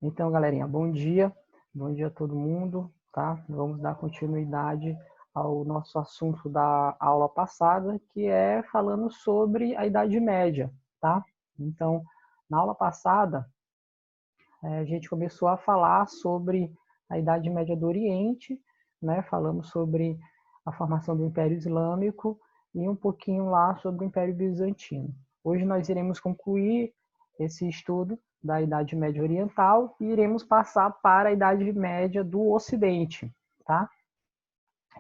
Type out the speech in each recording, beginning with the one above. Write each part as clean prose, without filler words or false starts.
Então, galerinha, bom dia a todo mundo, tá? Vamos dar continuidade ao nosso assunto da aula passada, que é falando sobre a Idade Média, tá? Então, na aula passada, a gente começou a falar sobre a Idade Média do Oriente, né? Falamos sobre a formação do Império Islâmico e um pouquinho lá sobre o Império Bizantino. Hoje nós iremos concluir esse estudo da Idade Média Oriental e iremos passar para a Idade Média do Ocidente, tá?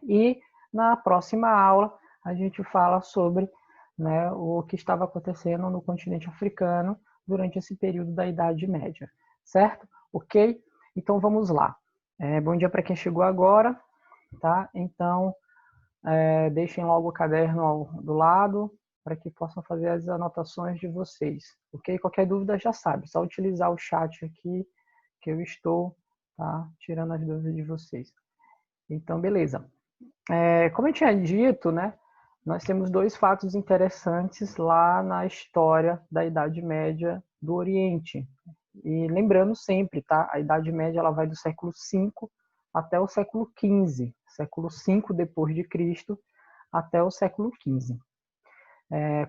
E na próxima aula a gente fala sobre, né, o que estava acontecendo no continente africano durante esse período da Idade Média, certo? Ok? Então vamos lá. Bom dia para quem chegou agora, tá? Então deixem logo o caderno do lado para que possam fazer as anotações de vocês, ok? Qualquer dúvida já sabe, só utilizar o chat aqui que eu estou, tá, tirando as dúvidas de vocês. Então, beleza. Como eu tinha dito, né, nós temos dois fatos interessantes lá na história da Idade Média do Oriente. E lembrando sempre, tá, a Idade Média ela vai do século V até o século XV, século V depois de Cristo até o século XV.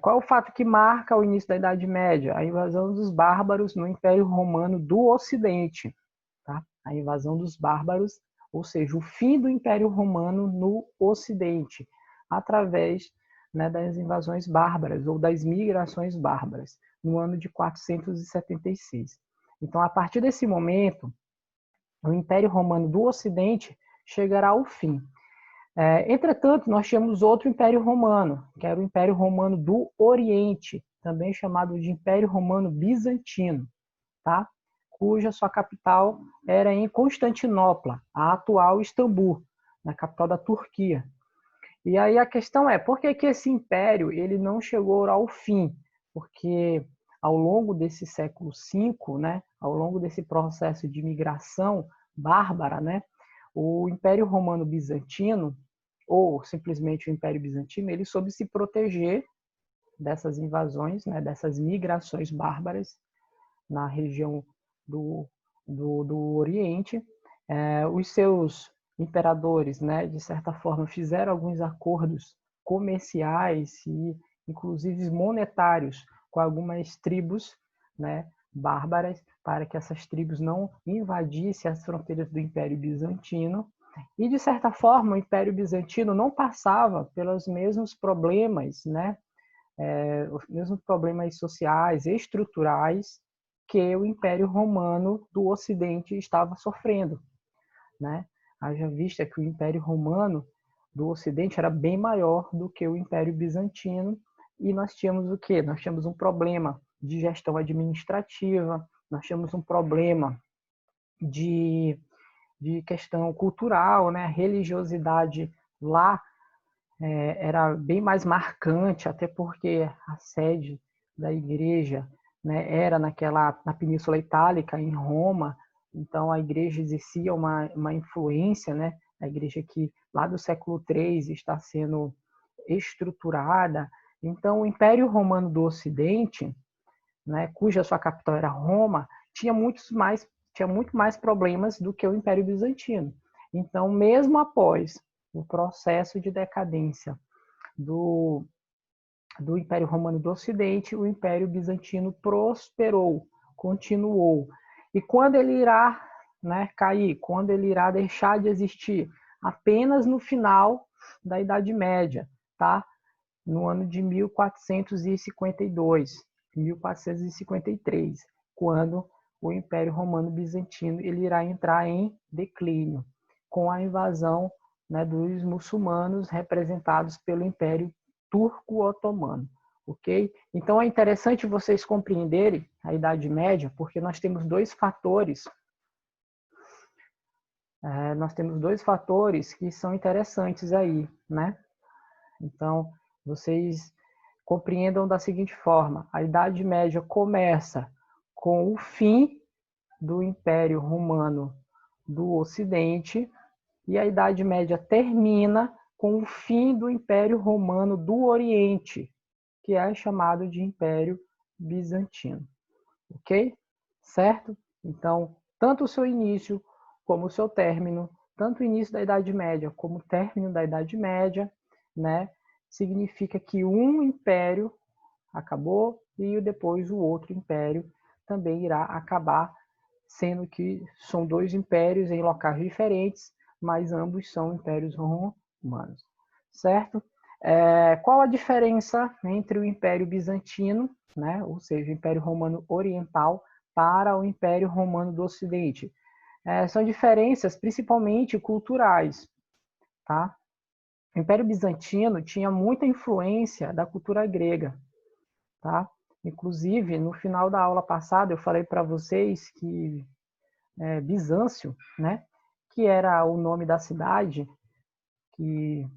Qual é o fato que marca o início da Idade Média? A invasão dos bárbaros no Império Romano do Ocidente. Tá? A invasão dos bárbaros, ou seja, o fim do Império Romano no Ocidente, através, né, das invasões bárbaras ou das migrações bárbaras, no ano de 476. Então, a partir desse momento, o Império Romano do Ocidente chegará ao fim. Entretanto, nós tínhamos outro Império Romano, que era o Império Romano do Oriente, também chamado de Império Romano Bizantino, tá? Cuja sua capital era em Constantinopla, a atual Istambul, na capital da Turquia. E aí a questão é, por que esse império ele não chegou ao fim? Porque ao longo desse século V, né, ao longo desse processo de migração bárbara, né, o Império Romano Bizantino, ou simplesmente o Império Bizantino, ele soube se proteger dessas invasões, né, dessas migrações bárbaras na região do Oriente. Os seus imperadores, né, de certa forma, fizeram alguns acordos comerciais e, inclusive, monetários com algumas tribos, né, bárbaras, para que essas tribos não invadissem as fronteiras do Império Bizantino. E, de certa forma, o Império Bizantino não passava pelos mesmos problemas, né, os mesmos problemas sociais e estruturais que o Império Romano do Ocidente estava sofrendo, né? Haja vista que o Império Romano do Ocidente era bem maior do que o Império Bizantino e nós tínhamos o quê? Nós tínhamos um problema de gestão administrativa, nós tínhamos um problema de questão cultural, né? A religiosidade lá era bem mais marcante, até porque a sede da igreja, né, era na Península Itálica, em Roma, então a igreja exercia uma influência, né, a igreja que lá do século III está sendo estruturada. Então o Império Romano do Ocidente, né, cuja sua capital era Roma, tinha muito mais problemas do que o Império Bizantino. Então, mesmo após o processo de decadência do Império Romano do Ocidente, o Império Bizantino prosperou, continuou. E quando ele irá, né, cair, quando ele irá deixar de existir? Apenas no final da Idade Média, tá? No ano de 1452, 1453, quando o Império Romano Bizantino ele irá entrar em declínio, com a invasão, né, dos muçulmanos representados pelo Império Turco-Otomano. Ok? Então é interessante vocês compreenderem a Idade Média, porque nós temos dois fatores. Nós temos dois fatores que são interessantes aí, né? Então, vocês compreendam da seguinte forma: a Idade Média começa com o fim do Império Romano do Ocidente e a Idade Média termina com o fim do Império Romano do Oriente, que é chamado de Império Bizantino. Ok? Certo? Então, tanto o seu início como o seu término, tanto o início da Idade Média como o término da Idade Média, né, significa que um império acabou e depois o outro império também irá acabar, sendo que são dois impérios em locais diferentes, mas ambos são impérios romanos, certo? Qual a diferença entre o Império Bizantino, né, ou seja, o Império Romano Oriental, para o Império Romano do Ocidente? São diferenças principalmente culturais, tá? O Império Bizantino tinha muita influência da cultura grega, tá? Inclusive, no final da aula passada, eu falei para vocês que Bizâncio, né, que era o nome da cidade, que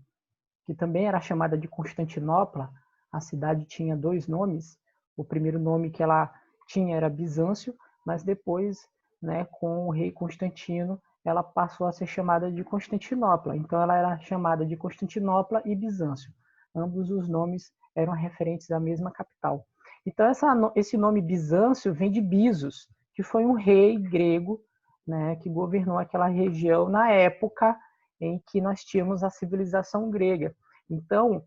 também era chamada de Constantinopla. A cidade tinha dois nomes. O primeiro nome que ela tinha era Bizâncio, mas depois, né, com o rei Constantino, ela passou a ser chamada de Constantinopla. Então, ela era chamada de Constantinopla e Bizâncio. Ambos os nomes eram referentes à mesma capital. Então, esse nome Bizâncio vem de Bizos, que foi um rei grego, né, que governou aquela região na época em que nós tínhamos a civilização grega. Então,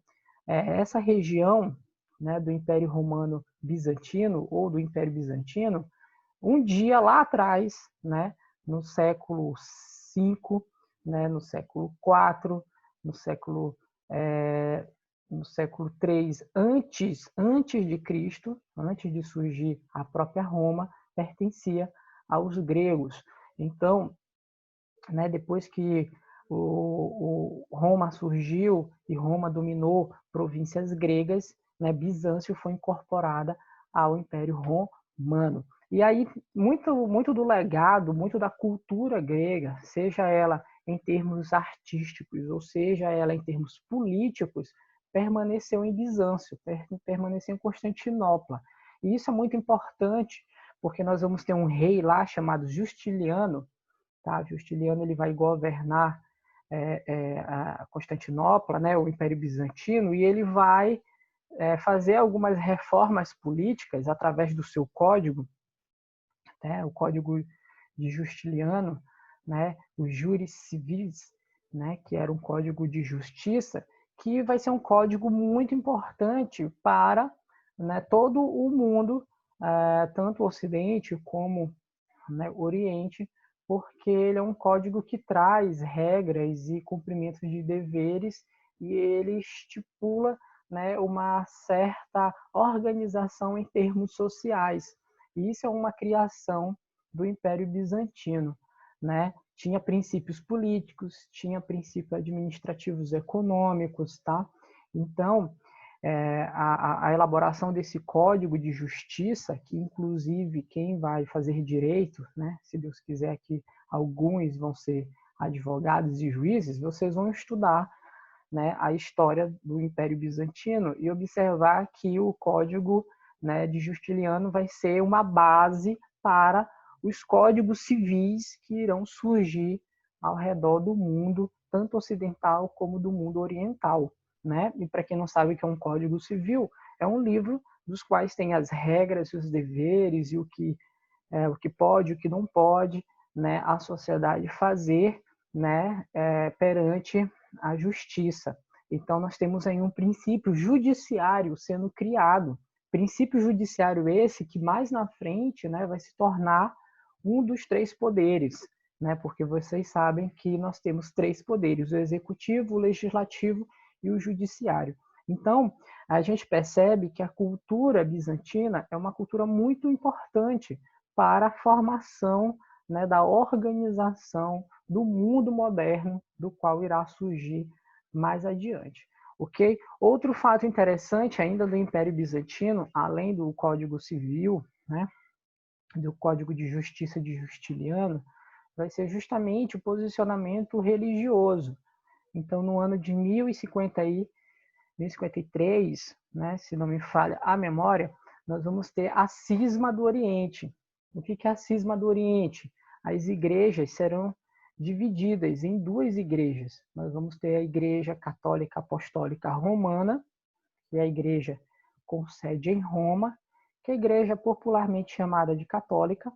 essa região, né, do Império Romano Bizantino ou do Império Bizantino, um dia lá atrás, né, no século V, né, no século IV, no século III antes de Cristo, antes de surgir a própria Roma, pertencia aos gregos. Então, né, depois que o Roma surgiu e Roma dominou províncias gregas, né, Bizâncio foi incorporada ao Império Romano. E aí muito do legado, muito da cultura grega, seja ela em termos artísticos ou seja ela em termos políticos, permaneceu em Bizâncio, permaneceu em Constantinopla. E isso é muito importante, porque nós vamos ter um rei lá chamado Justiniano. Tá? Justiniano ele vai governar a Constantinopla, né, o Império Bizantino, e ele vai fazer algumas reformas políticas através do seu código, né, o Código de Justiniano, né, o Juris Civis, né, que era um código de justiça, que vai ser um código muito importante para, né, todo o mundo, tanto o Ocidente como, né, o Oriente, porque ele é um código que traz regras e cumprimento de deveres e ele estipula, né, uma certa organização em termos sociais. E isso é uma criação do Império Bizantino, né? Tinha princípios políticos, tinha princípios administrativos econômicos, tá? Então, a elaboração desse código de justiça, que inclusive quem vai fazer direito, né, se Deus quiser que alguns vão ser advogados e juízes, vocês vão estudar, né, a história do Império Bizantino e observar que o código, né, de Justiniano vai ser uma base para os códigos civis que irão surgir ao redor do mundo, tanto ocidental como do mundo oriental. Né? E para quem não sabe o que é um Código Civil, é um livro dos quais tem as regras, os deveres e o que pode, o que não pode, né, a sociedade fazer, né, perante a justiça. Então nós temos aí um princípio judiciário sendo criado, princípio judiciário esse que mais na frente, né, vai se tornar um dos três poderes, né, porque vocês sabem que nós temos três poderes: o executivo, o legislativo e o judiciário. Então, a gente percebe que a cultura bizantina é uma cultura muito importante para a formação, né, da organização do mundo moderno, do qual irá surgir mais adiante. Ok? Outro fato interessante ainda do Império Bizantino, além do Código Civil, né, do Código de Justiça de Justiniano, vai ser justamente o posicionamento religioso. Então, no ano de 1053, né, se não me falha a memória, nós vamos ter a Cisma do Oriente. O que é a Cisma do Oriente? As igrejas serão divididas em duas igrejas. Nós vamos ter a Igreja Católica Apostólica Romana, que é a igreja com sede em Roma, que é a igreja popularmente chamada de católica,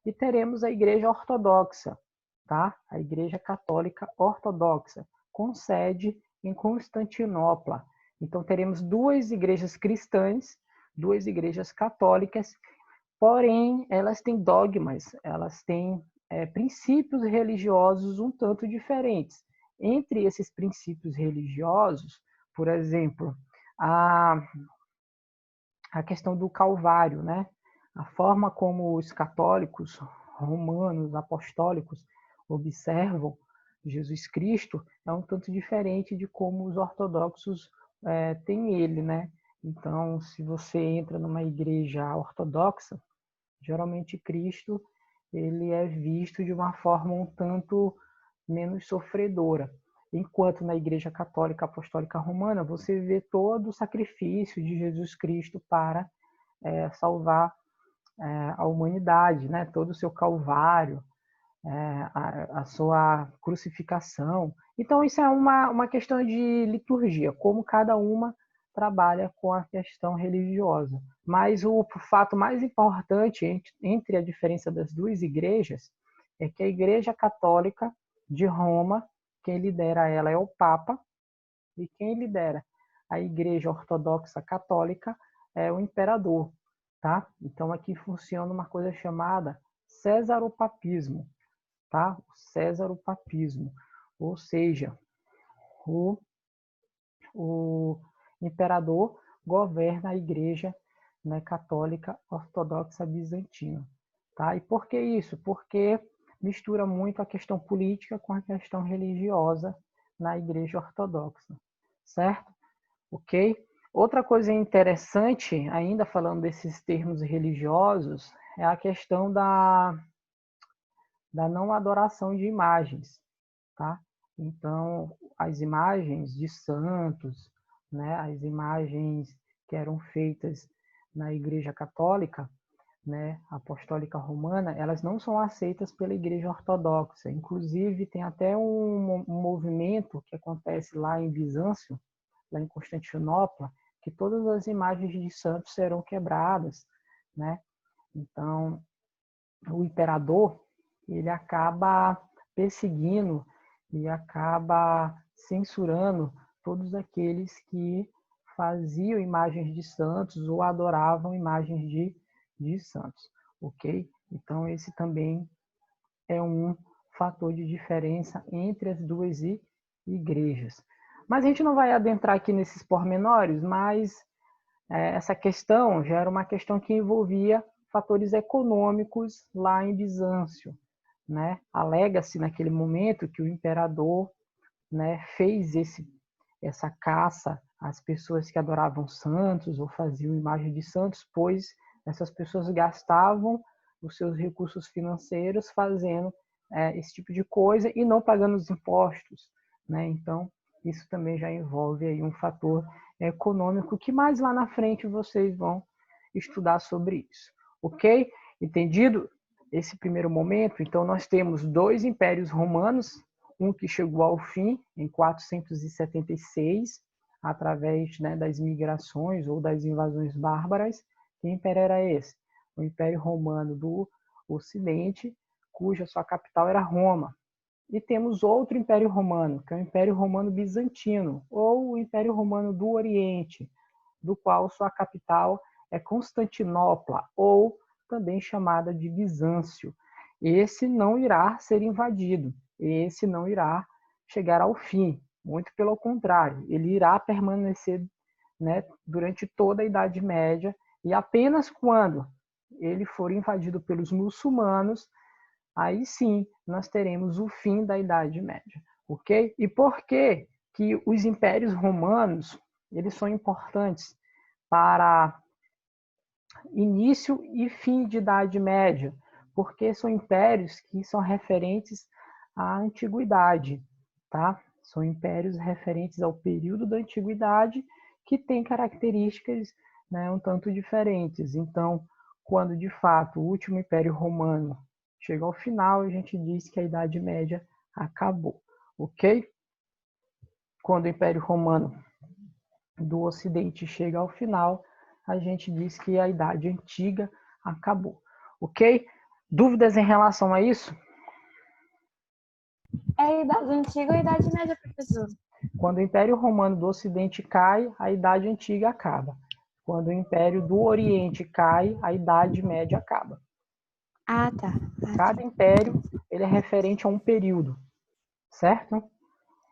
e teremos a Igreja Ortodoxa, tá? A Igreja Católica Ortodoxa, com sede em Constantinopla. Então, teremos duas igrejas cristãs, duas igrejas católicas, porém, elas têm dogmas, elas têm princípios religiosos um tanto diferentes. Entre esses princípios religiosos, por exemplo, a questão do Calvário, né? A forma como os católicos romanos, apostólicos, observam Jesus Cristo é um tanto diferente de como os ortodoxos têm ele, né? Então, se você entra numa igreja ortodoxa, geralmente Cristo ele é visto de uma forma um tanto menos sofredora. Enquanto na Igreja Católica Apostólica Romana você vê todo o sacrifício de Jesus Cristo para salvar a humanidade, né? Todo o seu calvário, a sua crucificação. Então isso é uma questão de liturgia, como cada uma trabalha com a questão religiosa. Mas o fato mais importante entre a diferença das duas igrejas é que a Igreja Católica de Roma, quem lidera ela é o Papa, e quem lidera a Igreja Ortodoxa Católica é o imperador, tá? Então aqui funciona uma coisa chamada Césaropapismo, tá? O Césaropapismo, ou seja, o imperador governa a Igreja, né, Católica Ortodoxa Bizantina, tá? E por que isso? Porque mistura muito a questão política com a questão religiosa na Igreja Ortodoxa, certo? Ok? Outra coisa interessante, ainda falando desses termos religiosos, é a questão da não adoração de imagens, tá? Então, as imagens de santos, né, as imagens que eram feitas na Igreja Católica, né, Apostólica Romana, elas não são aceitas pela Igreja Ortodoxa. Inclusive, tem até um movimento que acontece lá em Bizâncio, lá em Constantinopla, que todas as imagens de santos serão quebradas, né? Então, o imperador, ele acaba perseguindo e acaba censurando todos aqueles que faziam imagens de santos ou adoravam imagens de santos, ok? Então, esse também é um fator de diferença entre as duas igrejas. Mas a gente não vai adentrar aqui nesses pormenores, mas essa questão já era uma questão que envolvia fatores econômicos lá em Bizâncio, né? Alega-se naquele momento que o imperador, né, fez essa caça às pessoas que adoravam santos ou faziam imagem de santos, pois essas pessoas gastavam os seus recursos financeiros fazendo esse tipo de coisa e não pagando os impostos, né? Então, isso também já envolve aí um fator econômico que mais lá na frente vocês vão estudar sobre isso, ok? Entendido esse primeiro momento? Então, nós temos dois impérios romanos, um que chegou ao fim em 476, através, né, das migrações ou das invasões bárbaras. Que império era esse? O Império Romano do Ocidente, cuja sua capital era Roma. E temos outro Império Romano, que é o Império Romano Bizantino, ou o Império Romano do Oriente, do qual sua capital é Constantinopla, ou também chamada de Bizâncio. Esse não irá ser invadido, esse não irá chegar ao fim, muito pelo contrário, ele irá permanecer, né, durante toda a Idade Média, e apenas quando ele for invadido pelos muçulmanos, aí sim nós teremos o fim da Idade Média, ok? E por que que os impérios romanos eles são importantes para início e fim de Idade Média? Porque são impérios que são referentes à antiguidade, tá? São impérios referentes ao período da antiguidade que têm características, né, um tanto diferentes. Então, quando de fato o último Império Romano chega ao final, a gente diz que a Idade Média acabou, ok? Quando o Império Romano do Ocidente chega ao final, a gente diz que a Idade Antiga acabou, ok? Dúvidas em relação a isso? É a Idade Antiga ou a Idade Média, professor? Quando o Império Romano do Ocidente cai, a Idade Antiga acaba. Quando o Império do Oriente cai, a Idade Média acaba. Ah, tá. Cada império ele é referente a um período, certo?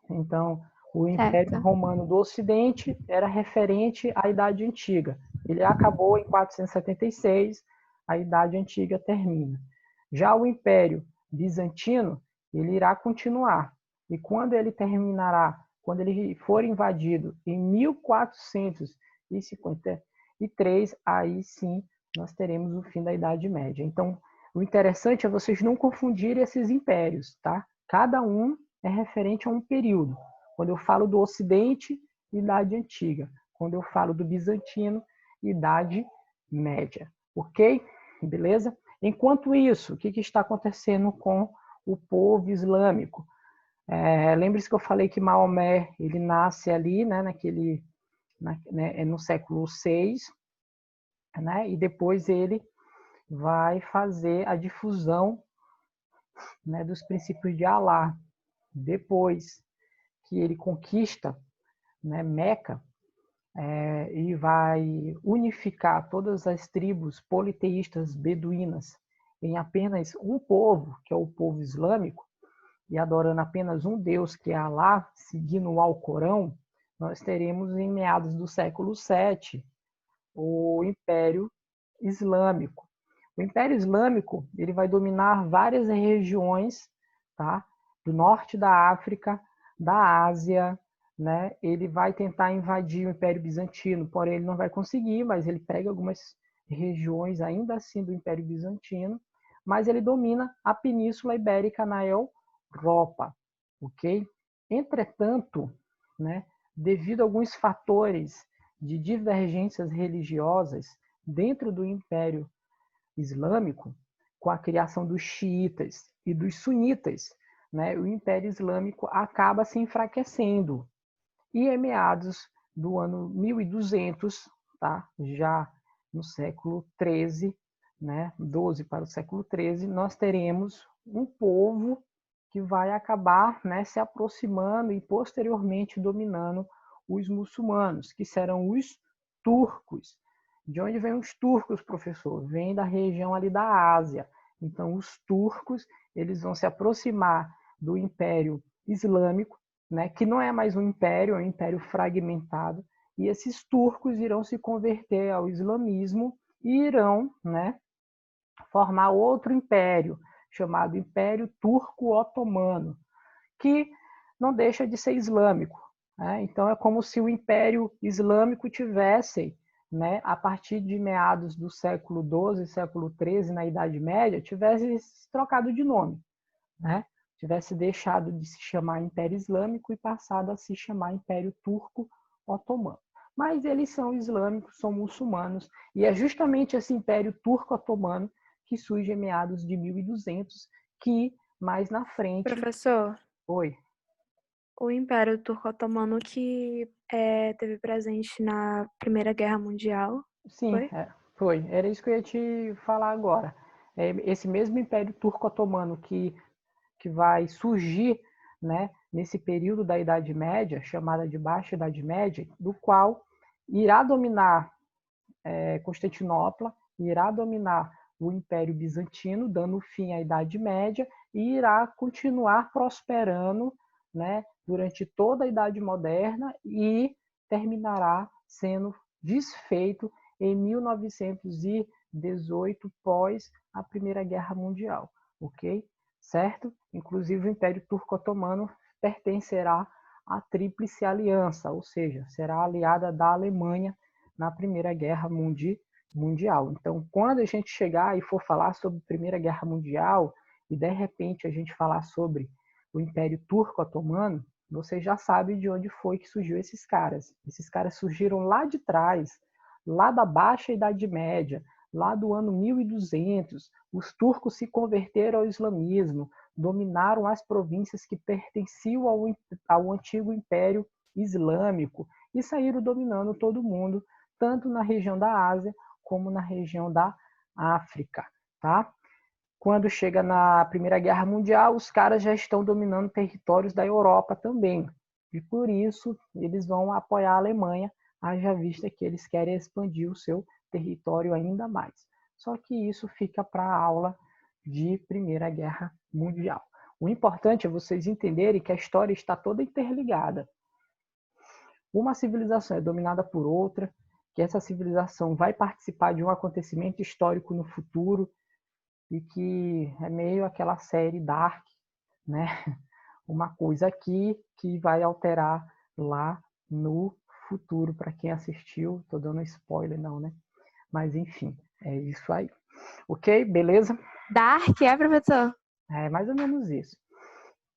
Então, o Império Certo. Romano do Ocidente era referente à Idade Antiga. Ele acabou em 476, a Idade Antiga termina. Já o Império Bizantino, ele irá continuar. E quando ele terminará, quando ele for invadido em 1453, aí sim nós teremos o fim da Idade Média. Então, o interessante é vocês não confundirem esses impérios, tá? Cada um é referente a um período. Quando eu falo do Ocidente, Idade Antiga. Quando eu falo do Bizantino, Idade Média. Ok? Beleza? Enquanto isso, o que está acontecendo com o povo islâmico? Lembre-se que eu falei que Maomé ele nasce ali, né, no século VI, né, e depois ele vai fazer a difusão, né, dos princípios de Alá. Depois que ele conquista, né, Meca, e vai unificar todas as tribos politeístas beduínas em apenas um povo, que é o povo islâmico, e adorando apenas um Deus, que é Alá, seguindo o Alcorão, nós teremos em meados do século VII o Império Islâmico. O Império Islâmico ele vai dominar várias regiões, tá? Do norte da África, da Ásia, né? Ele vai tentar invadir o Império Bizantino, porém ele não vai conseguir, mas ele pega algumas regiões ainda assim do Império Bizantino, mas ele domina a Península Ibérica na Europa, ok? Entretanto, né? Devido a alguns fatores de divergências religiosas dentro do Império Islâmico, com a criação dos xiitas e dos sunitas, né, o Império Islâmico acaba se enfraquecendo. E em meados do ano 1200, tá, já no século XIII, né, 12 para o século XIII, nós teremos um povo que vai acabar, né, se aproximando e posteriormente dominando os muçulmanos, que serão os turcos. De onde vêm os turcos, professor? Vem da região ali da Ásia. Então, os turcos eles vão se aproximar do Império Islâmico, né, que não é mais um império, é um império fragmentado, e esses turcos irão se converter ao islamismo e irão, né, formar outro império, chamado Império Turco-Otomano, que não deixa de ser islâmico. Né? Então, é como se o Império Islâmico tivesse, né, a partir de meados do século XII, século XIII, na Idade Média, tivesse trocado de nome. Né? Tivesse deixado de se chamar Império Islâmico e passado a se chamar Império Turco-Otomano. Mas eles são islâmicos, são muçulmanos, e é justamente esse Império Turco-Otomano que surge em meados de 1200, que mais na frente... Professor, Oi. o Império Turco-Otomano que teve presente na Primeira Guerra Mundial, Sim, foi? foi. Era isso que eu ia te falar agora. Esse mesmo Império Turco-Otomano que vai surgir, né, nesse período da Idade Média, chamada de Baixa Idade Média, do qual irá dominar Constantinopla, irá dominar o Império Bizantino, dando fim à Idade Média, e irá continuar prosperando, né, durante toda a Idade Moderna e terminará sendo desfeito em 1918, pós a Primeira Guerra Mundial, ok? Certo? Inclusive o Império Turco-Otomano pertencerá à Tríplice Aliança, ou seja, será aliada da Alemanha na Primeira Guerra Mundial. Então, quando a gente chegar e for falar sobre a Primeira Guerra Mundial e de repente a gente falar sobre o Império Turco-Otomano, você já sabe de onde foi que surgiu esses caras. Esses caras surgiram lá de trás, lá da Baixa Idade Média, lá do ano 1200. Os turcos se converteram ao islamismo, dominaram as províncias que pertenciam ao antigo Império Islâmico e saíram dominando todo mundo, tanto na região da Ásia como na região da África, tá? quando chega na Primeira Guerra Mundial, os caras já estão dominando territórios da Europa também. E por isso eles vão apoiar a Alemanha, haja vista que eles querem expandir o seu território ainda mais. Só que isso fica para a aula de Primeira Guerra Mundial. O importante é vocês entenderem que a história está toda interligada. Uma civilização é dominada por outra, que essa civilização vai participar de um acontecimento histórico no futuro, e que é meio aquela série Dark, né? Uma coisa aqui que vai alterar lá no futuro, para quem assistiu. Tô dando spoiler não, né? Mas enfim, é isso aí. Ok? Beleza? Dark, professor? É mais ou menos isso.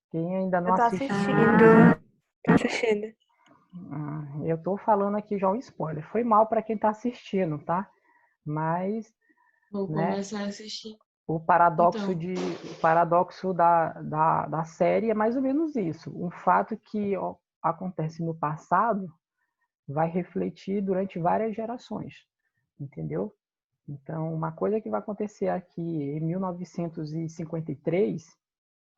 Quem ainda não Eu tô assistiu... assistindo. Tô assistindo. Eu tô falando aqui já um spoiler. Foi mal para quem tá assistindo, tá? Mas... Vou começar a assistir. O paradoxo da série é mais ou menos isso. Um fato que acontece no passado vai refletir durante várias gerações, entendeu? Então, uma coisa que vai acontecer aqui em 1953,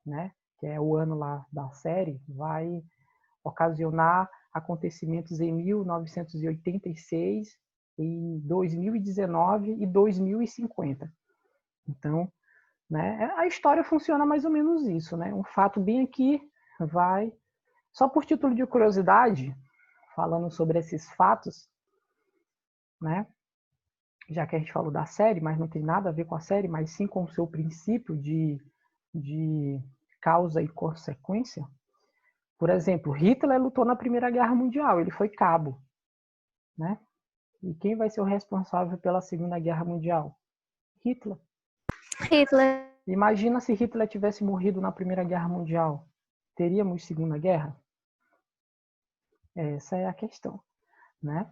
né, que é o ano lá da série, vai ocasionar acontecimentos em 1986, em 2019 e 2050. Então, né, a história funciona mais ou menos isso, né? Um fato bem aqui vai... Só por título de curiosidade, falando sobre esses fatos, né? Já que a gente falou da série, mas não tem nada a ver com a série, mas sim com o seu princípio de causa e consequência. Por exemplo, Hitler lutou na Primeira Guerra Mundial, ele foi cabo, né? E quem vai ser o responsável pela Segunda Guerra Mundial? Hitler. Imagina se Hitler tivesse morrido na Primeira Guerra Mundial. Teríamos Segunda Guerra? Essa é a questão, né?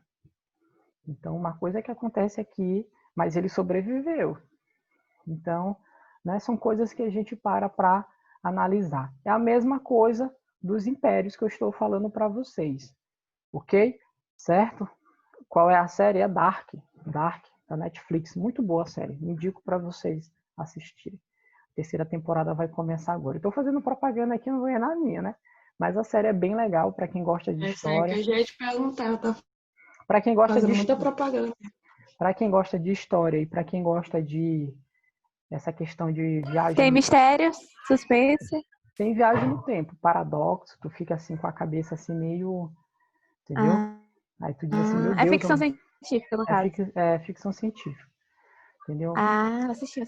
Então, uma coisa que acontece aqui, mas ele sobreviveu. Então, né, são coisas que a gente para analisar. É a mesma coisa dos impérios que eu estou falando para vocês, ok? Certo? Qual é a série? É Dark, da Netflix. Muito boa a série. Indico para vocês assistirem. A terceira temporada vai começar agora. Estou fazendo propaganda aqui, não vou na minha, né? Mas a série é bem legal para quem gosta de história. É que eu já ia te perguntar, tá? Para quem gosta Fazendo muita propaganda. Para quem gosta de história e para quem gosta de essa questão de viagem. Tem mistério, suspense. Tem viagem no tempo, paradoxo, tu fica assim com a cabeça assim meio, entendeu? Aí tu diz assim, meu Deus. É ficção científica, no caso. É ficção científica, entendeu? Assisti.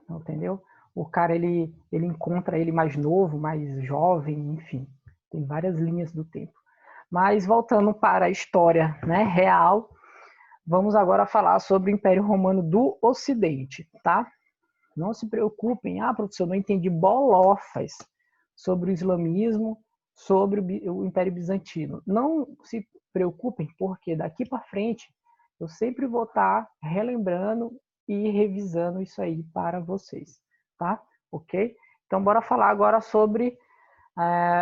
Entendeu? O cara, ele encontra ele mais novo, mais jovem, enfim. Tem várias linhas do tempo. Mas voltando para a história, né, real, vamos agora falar sobre o Império Romano do Ocidente, tá? Não se preocupem, professor, não entendi bolofas sobre o islamismo, sobre o Império Bizantino. Não se preocupem, porque daqui para frente eu sempre vou estar relembrando e revisando isso aí para vocês, tá? Ok? Então, bora falar agora sobre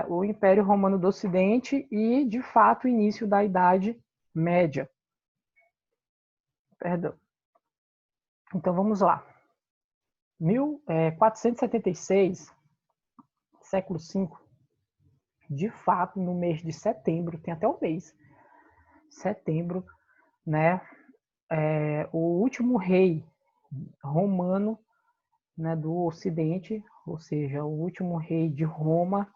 o Império Romano do Ocidente e, de fato, o início da Idade Média. Perdão. Então, vamos lá. 1476, século V, de fato, no mês de setembro, tem até o mês, setembro, né, o último rei romano, né, do Ocidente, ou seja, o último rei de Roma,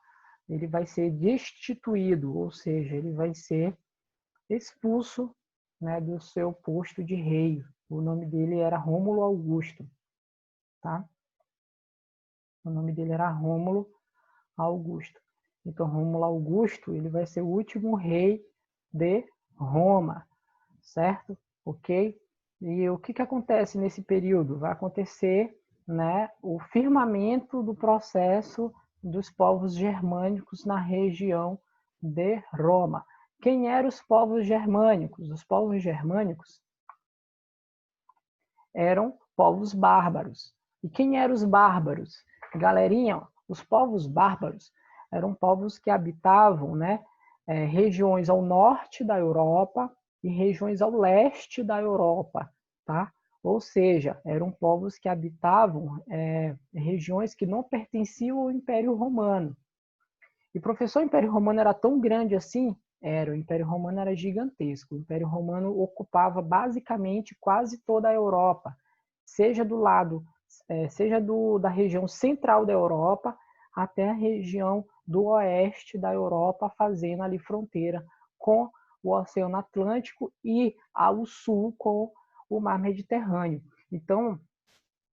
ele vai ser destituído, ou seja, ele vai ser expulso, né, do seu posto de rei. O nome dele era Rômulo Augusto, tá? O nome dele era Rômulo Augusto. Então, Rômulo Augusto, ele vai ser o último rei de Roma, certo? Ok? E o que acontece nesse período? Vai acontecer, né, o firmamento do processo dos povos germânicos na região de Roma. Quem eram os povos germânicos? Os povos germânicos eram povos bárbaros. E quem eram os bárbaros? Galerinha, os povos bárbaros eram povos que habitavam, né, regiões ao norte da Europa e regiões ao leste da Europa, tá? ou seja, eram povos que habitavam regiões que não pertenciam ao Império Romano. E, professor, o Império Romano era tão grande assim? Era, o Império Romano era gigantesco. O Império Romano ocupava basicamente quase toda a Europa, seja do lado, seja da região central da Europa até a região do oeste da Europa, fazendo ali fronteira com o Oceano Atlântico e ao sul com o Mar Mediterrâneo. Então,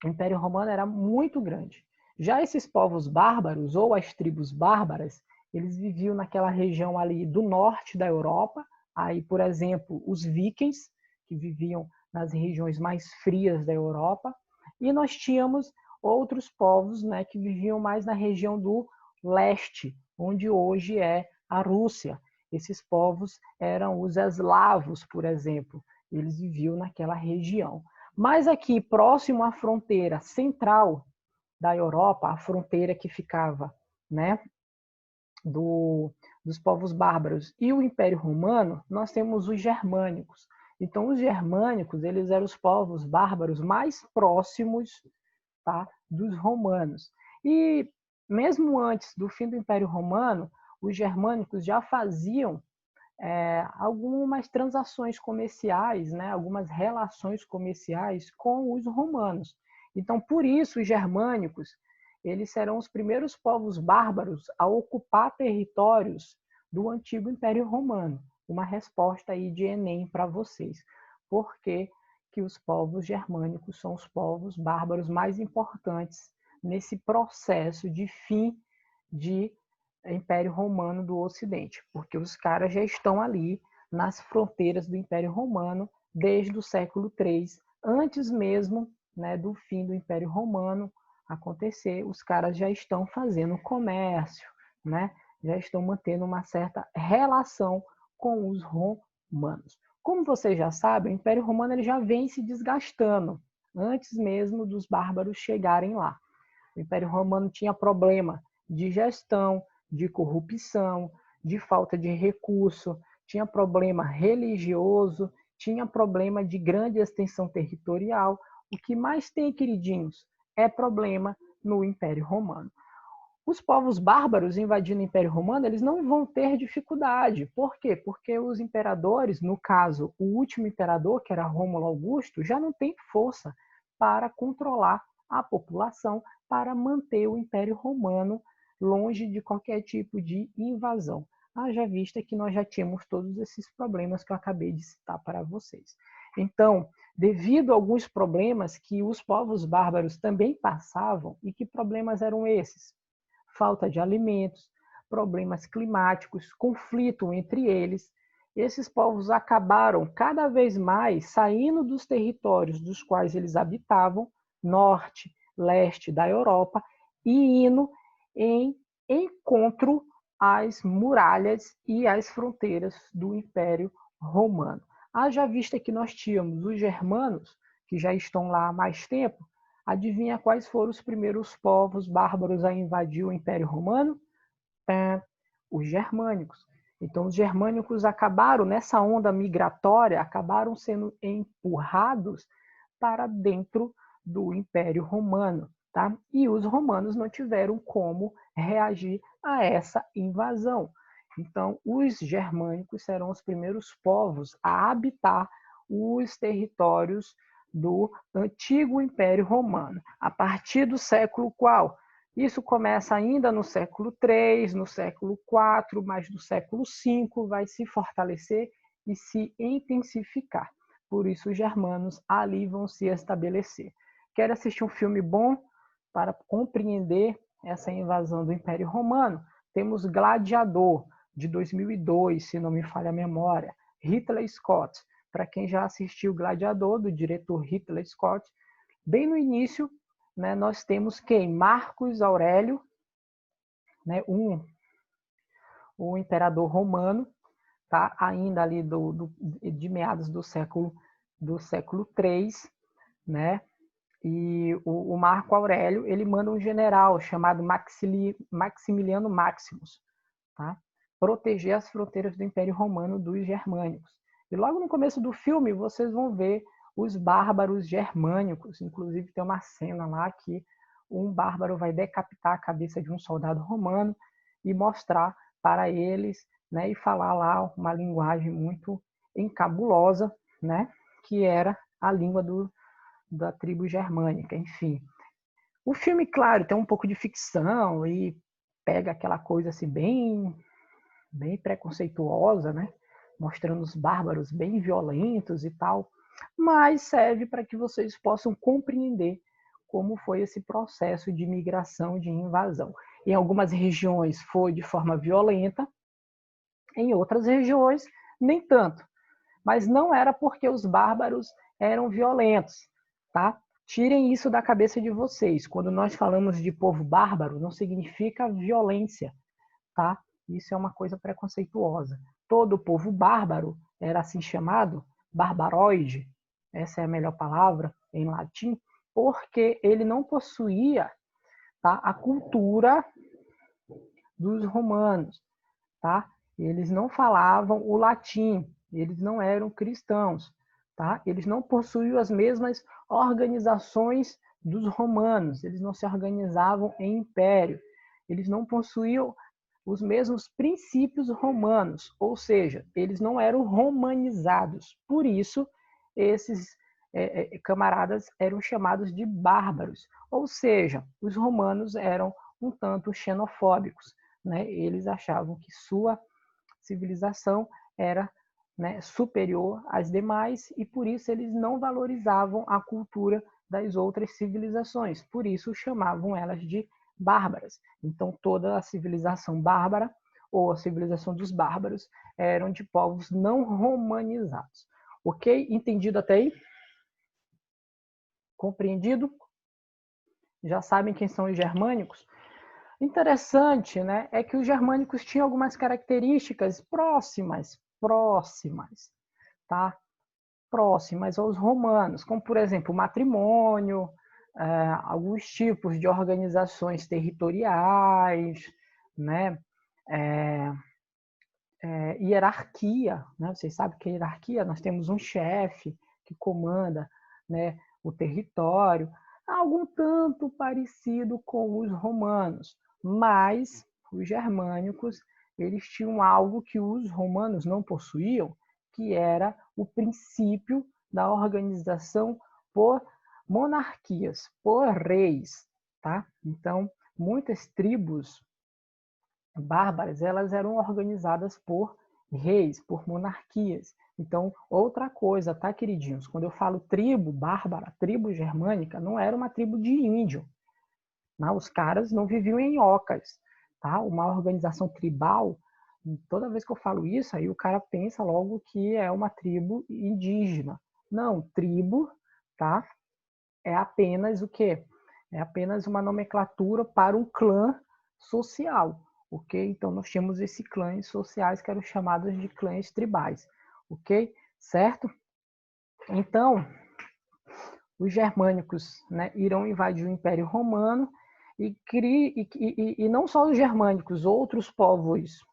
o Império Romano era muito grande. Já esses povos bárbaros, ou as tribos bárbaras, eles viviam naquela região ali do norte da Europa. Aí, por exemplo, os vikings, que viviam nas regiões mais frias da Europa. E nós tínhamos outros povos, né, que viviam mais na região do leste, onde hoje é a Rússia. Esses povos eram os eslavos, por exemplo. Eles viviam naquela região. Mas aqui, próximo à fronteira central da Europa, a fronteira que ficava, né, dos povos bárbaros e o Império Romano, nós temos os germânicos. Então, os germânicos, eles eram os povos bárbaros mais próximos, tá, dos romanos. E mesmo antes do fim do Império Romano, os germânicos já faziam algumas transações comerciais, né, algumas relações comerciais com os romanos. Então, por isso, os germânicos, eles serão os primeiros povos bárbaros a ocupar territórios do antigo Império Romano. Uma resposta aí de Enem para vocês. Por que que os povos germânicos são os povos bárbaros mais importantes nesse processo de fim de Império Romano do Ocidente? Porque os caras já estão ali nas fronteiras do Império Romano desde o século III, antes mesmo, né, do fim do Império Romano acontecer, os caras já estão fazendo comércio, né? Já estão mantendo uma certa relação com os romanos. Como vocês já sabem, o Império Romano ele já vem se desgastando antes mesmo dos bárbaros chegarem lá. O Império Romano tinha problema de gestão, de corrupção, de falta de recurso, tinha problema religioso, tinha problema de grande extensão territorial. O que mais tem, queridinhos, é problema no Império Romano. Os povos bárbaros invadindo o Império Romano, eles não vão ter dificuldade. Por quê? Porque os imperadores, no caso, o último imperador, que era Rômulo Augusto, já não tem força para controlar a população, para manter o Império Romano longe de qualquer tipo de invasão. Haja vista que nós já tínhamos todos esses problemas que eu acabei de citar para vocês. Então, devido a alguns problemas que os povos bárbaros também passavam, e que problemas eram esses? Falta de alimentos, problemas climáticos, conflito entre eles. Esses povos acabaram cada vez mais saindo dos territórios dos quais eles habitavam, norte, leste da Europa, e indo em encontro às muralhas e às fronteiras do Império Romano. Haja vista que nós tínhamos os germanos, que já estão lá há mais tempo. Adivinha quais foram os primeiros povos bárbaros a invadir o Império Romano? Os germânicos. Então, os germânicos acabaram, nessa onda migratória, acabaram sendo empurrados para dentro do Império Romano. Tá? E os romanos não tiveram como reagir a essa invasão. Então, os germânicos serão os primeiros povos a habitar os territórios do antigo Império Romano. A partir do século qual? Isso começa ainda no século III, no século IV, mas no século V vai se fortalecer e se intensificar. Por isso, os germanos ali vão se estabelecer. Quer assistir um filme bom para compreender essa invasão do Império Romano? Temos Gladiador, de 2002, se não me falha a memória. Ridley Scott, para quem já assistiu Gladiador, do diretor Ridley Scott, bem no início, né, nós temos quem? Marcos Aurélio, né, o imperador romano, tá? Ainda ali de meados do século III, né? E o Marco Aurélio, ele manda um general chamado Maximiliano Maximus, tá? Proteger as fronteiras do Império Romano dos germânicos. E logo no começo do filme, vocês vão ver os bárbaros germânicos. Inclusive tem uma cena lá que um bárbaro vai decapitar a cabeça de um soldado romano e mostrar para eles, né, e falar lá uma linguagem muito encabulosa, né, que era a língua da tribo germânica, enfim. O filme, claro, tem um pouco de ficção e pega aquela coisa assim bem preconceituosa, né, mostrando os bárbaros bem violentos e tal, mas serve para que vocês possam compreender como foi esse processo de migração, de invasão. Em algumas regiões foi de forma violenta, em outras regiões nem tanto. Mas não era porque os bárbaros eram violentos, tá? Tirem isso da cabeça de vocês. Quando nós falamos de povo bárbaro, não significa violência, tá? Isso é uma coisa preconceituosa. Todo povo bárbaro era assim chamado, barbaroide, essa é a melhor palavra em latim, porque ele não possuía, tá, a cultura dos romanos, tá? Eles não falavam o latim, eles não eram cristãos, tá? Eles não possuíam as mesmas organizações dos romanos, eles não se organizavam em império, eles não possuíam os mesmos princípios romanos, ou seja, eles não eram romanizados. Por isso, esses camaradas eram chamados de bárbaros, ou seja, os romanos eram um tanto xenofóbicos, né? Eles achavam que sua civilização era, né, superior às demais e por isso eles não valorizavam a cultura das outras civilizações, por isso chamavam elas de bárbaras. Então toda a civilização bárbara ou a civilização dos bárbaros eram de povos não romanizados. Ok? Entendido até aí? Compreendido? Já sabem quem são os germânicos? Interessante, né, é que os germânicos tinham algumas características próximas, tá? Próximas aos romanos, como, por exemplo, o matrimônio, alguns tipos de organizações territoriais, né? Hierarquia, né? Vocês sabem que a hierarquia, nós temos um chefe que comanda, né, o território, algo tanto parecido com os romanos, mas os germânicos, eles tinham algo que os romanos não possuíam, que era o princípio da organização por monarquias, por reis, tá? Então, muitas tribos bárbaras, elas eram organizadas por reis, por monarquias. Então, outra coisa, tá, queridinhos? Quando eu falo tribo bárbara, tribo germânica, não era uma tribo de índio. Não, os caras não viviam em ocas, tá? Uma organização tribal, toda vez que eu falo isso, aí o cara pensa logo que é uma tribo indígena. Não, tribo, tá? É apenas o quê? É apenas uma nomenclatura para um clã social, ok? Então, nós tínhamos esses clãs sociais que eram chamados de clãs tribais, ok? Certo? Então, os germânicos, né, irão invadir o Império Romano e não só os germânicos, outros povos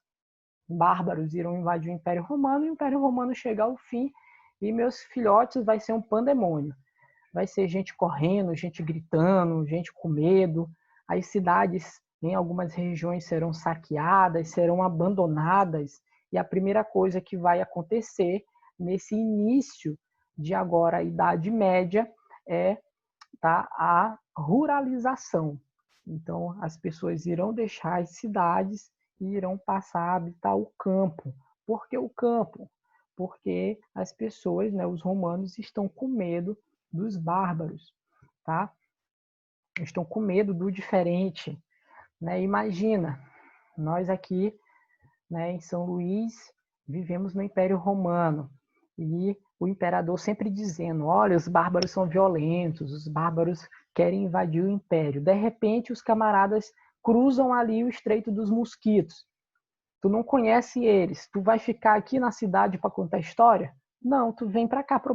bárbaros irão invadir o Império Romano e o Império Romano chegar ao fim e, meus filhotes, vai ser um pandemônio. Vai ser gente correndo, gente gritando, gente com medo. As cidades em algumas regiões serão saqueadas, serão abandonadas. E a primeira coisa que vai acontecer nesse início de agora a Idade Média é, tá, a ruralização. Então, as pessoas irão deixar as cidades e irão passar a habitar o campo. Por que o campo? Porque as pessoas, né, os romanos, estão com medo dos bárbaros, tá? Estão com medo do diferente, né? Imagina, nós aqui, né, em São Luís, vivemos no Império Romano e o imperador sempre dizendo, olha, os bárbaros são violentos, os bárbaros querem invadir o império. De repente, os camaradas cruzam ali o Estreito dos Mosquitos. Tu não conhece eles, tu vai ficar aqui na cidade para contar história? Não, tu vem para cá para